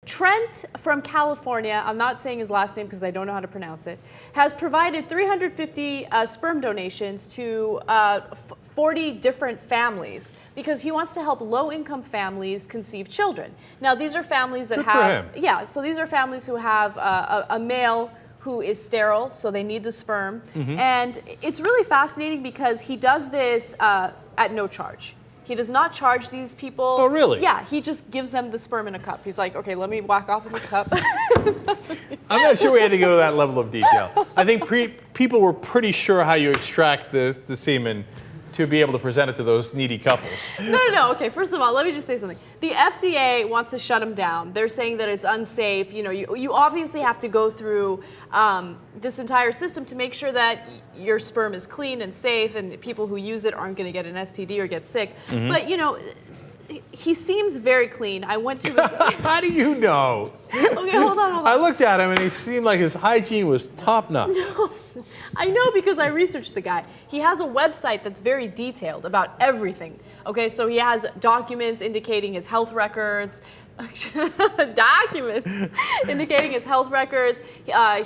Trent from California, I'm not saying his last name because I don't know how to pronounce it, has provided 350 sperm donations to 40 different families because he wants to help low-income families conceive children. Now, these are families that Good have, for him. yeah, so these are families who have a male who is sterile, so they need the sperm. And it's really fascinating because he does this at no charge. He does not charge these people. Oh, really? Yeah, he just gives them the sperm in a cup. He's like, okay, let me whack off in this cup. I'm not sure we had to go to that level of detail. I think people were pretty sure how you extract the semen to be able to present it to those needy couples. No. Okay, first of all, let me just say something. The FDA wants to shut him down. They're saying that it's unsafe. You know, you obviously have to go through this entire system to make sure that your sperm is clean and safe and people who use it aren't going to get an STD or get sick. But, you know, he seems very clean. I went to his... How do you know? Okay, hold on. I looked at him and he seemed like his hygiene was top notch. No, I know because I researched the guy. He has a website that's very detailed about everything. Okay, so he has documents indicating his health records, documents indicating his health records.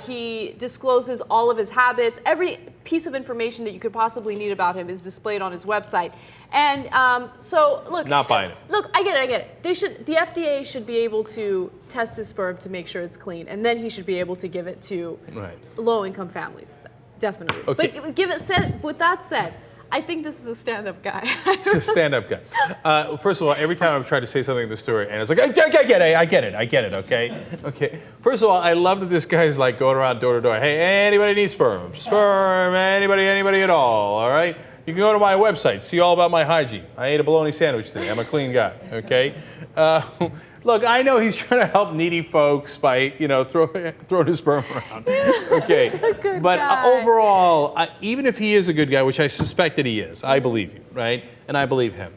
He discloses all of his habits. Every piece of information that you could possibly need about him is displayed on his website. And so, look. Not buying it. Look, I get it. The FDA should be able to test his sperm to make sure it's clean, and then he should be able to give it to low-income families. Definitely. Okay. But with that said, I think this is a stand-up guy. He's a stand-up guy. First of all, every time I've tried to say something in the story, and it's like, I get it, okay? First of all, I love that this guy's like going around door to door. Hey, anybody need sperm? Sperm, anybody at all right? You can go to my website, see all about my hygiene. I ate a bologna sandwich today. I'm a clean guy, okay? Look, I know he's trying to help needy folks by, you know, throwing his sperm around. Okay, but overall, even if he is a good guy, which I suspect that he is, I believe you, right? And I believe him.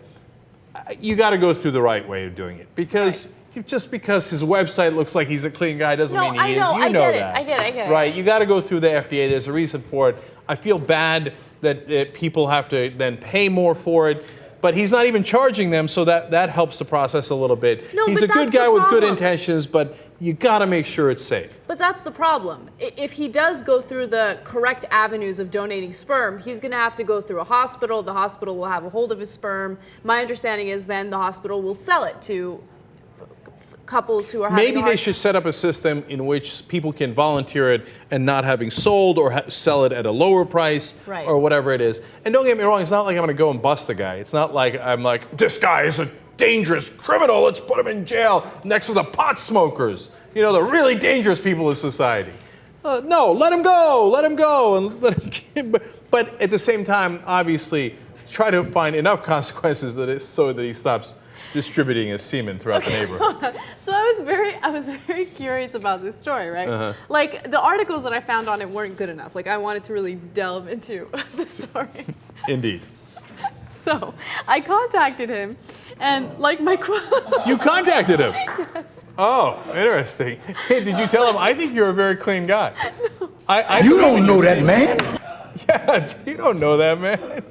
You got to go through the right way of doing it because just because his website looks like he's a clean guy doesn't mean he is. You know that. I get it. Right? You got to go through the FDA. There's a reason for it. I feel bad that people have to then pay more for it. But he's not even charging them, so that helps the process a little bit. No, he's a good guy with good intentions, but you got to make sure it's safe. But that's the problem. If he does go through the correct avenues of donating sperm, he's going to have to go through a hospital. The hospital will have a hold of his sperm. My understanding is then the hospital will sell it to couples who are having Maybe they should set up a system in which people can volunteer it and not having sold or sell it at a lower price or whatever it is. And don't get me wrong, it's not like I'm going to go and bust the guy. It's not like I'm like, this guy is a dangerous criminal, let's put him in jail next to the pot smokers. You know, the really dangerous people in society. No, let him go, and let him. But at the same time, obviously, try to find enough consequences so that he stops distributing his semen throughout the neighborhood. So I was very curious about this story, right? Like the articles that I found on it weren't good enough. Like I wanted to really delve into the story. Indeed. So I contacted him, and like my You contacted him? Yes. Oh, interesting. Hey, did you tell him? I think you're a very clean guy. No. You don't know that man. Yeah, you don't know that man.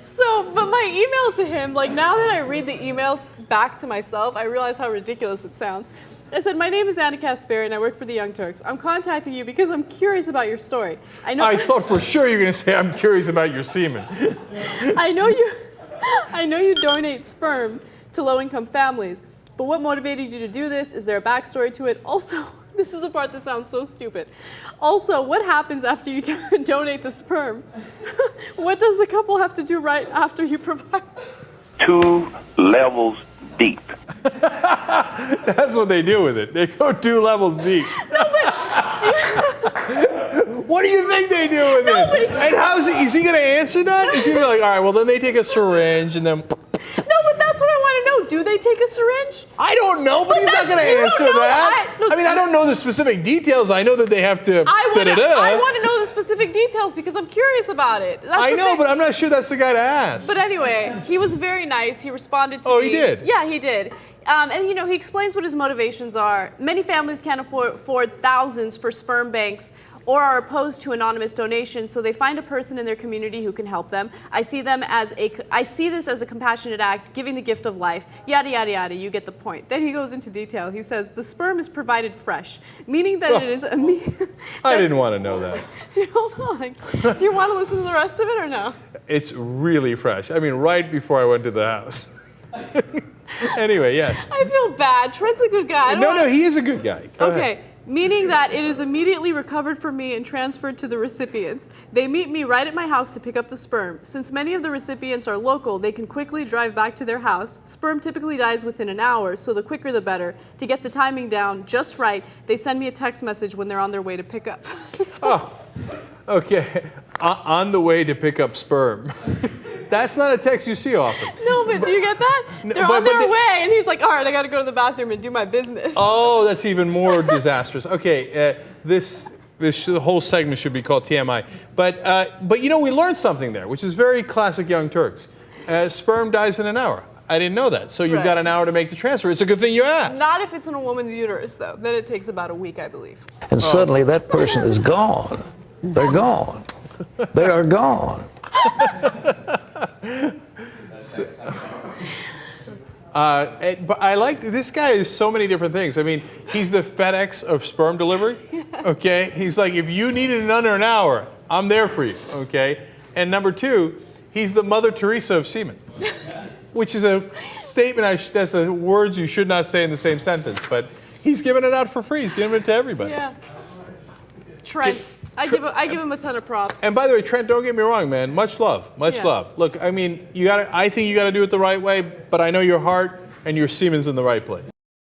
So, but my email to him, like now that I read the email back to myself, I realize how ridiculous it sounds. I said, my name is Anna Kasparian and I work for the Young Turks. I'm contacting you because I'm curious about your story. I thought for sure you were going to say, I'm curious about your semen. I know you donate sperm to low-income families, but what motivated you to do this? Is there a backstory to it? Also, this is the part that sounds so stupid. Also, what happens after you donate the sperm? What does the couple have to do right after you provide? 2 levels deep. That's what they do with it. They go 2 levels deep. No, but what do you think they do with it? And how is he going to answer that? Is he going to be like, all right, well, then they take a syringe and then... No, but that's what I want to know. Do they take a syringe? I don't know, but he's not going to answer that. I mean, I don't know the specific details. I know that they have to... I want to know the specific details because I'm curious about it. I know, but I'm not sure that's the guy to ask. But anyway, he was very nice. He responded to me. Oh, he did? Yeah, he did. And, you know, he explains what his motivations are. Many families can't afford thousands for sperm banks or are opposed to anonymous donations, so they find a person in their community who can help them. I see this as a compassionate act, giving the gift of life, yada, yada, yada, you get the point. Then he goes into detail. He says, the sperm is provided fresh, meaning that it is I didn't want to know that. Hold on. Do you want to listen to the rest of it or no? It's really fresh. I mean, right before I went to the house. Anyway, yes. I feel bad. Trent's a good guy. No, he is a good guy. Go Okay. ahead. Meaning that it is immediately recovered from me and transferred to the recipients. They meet me right at my house to pick up the sperm. Since many of the recipients are local, they can quickly drive back to their house. Sperm typically dies within an hour, so the quicker the better. To get the timing down just right, they send me a text message when they're on their way to pick up. Okay. On the way to pick up sperm. That's not a text you see often. No, but do you get that? They're on their way, and he's like, all right, I got to go to the bathroom and do my business. Oh, that's even more disastrous. Okay, this whole segment should be called TMI. But you know, we learned something there, which is very classic Young Turks. Sperm dies in an hour. I didn't know that. So you've got an hour to make the transfer. It's a good thing you asked. Not if it's in a woman's uterus, though. Then it takes about a week, I believe. And suddenly that person is gone. They're gone. They are gone. But I like this guy is so many different things. I mean, he's the FedEx of sperm delivery. Okay, he's like, if you need it in under an hour, I'm there for you. Okay, and number two, he's the Mother Teresa of semen, which is a statement. That's words you should not say in the same sentence. But he's giving it out for free. He's giving it to everybody. Yeah. Trent. I give him a ton of props. And by the way, Trent, don't get me wrong, man. Much love, much love. Look, I mean, I think you got to do it the right way. But I know your heart and your semen's in the right place.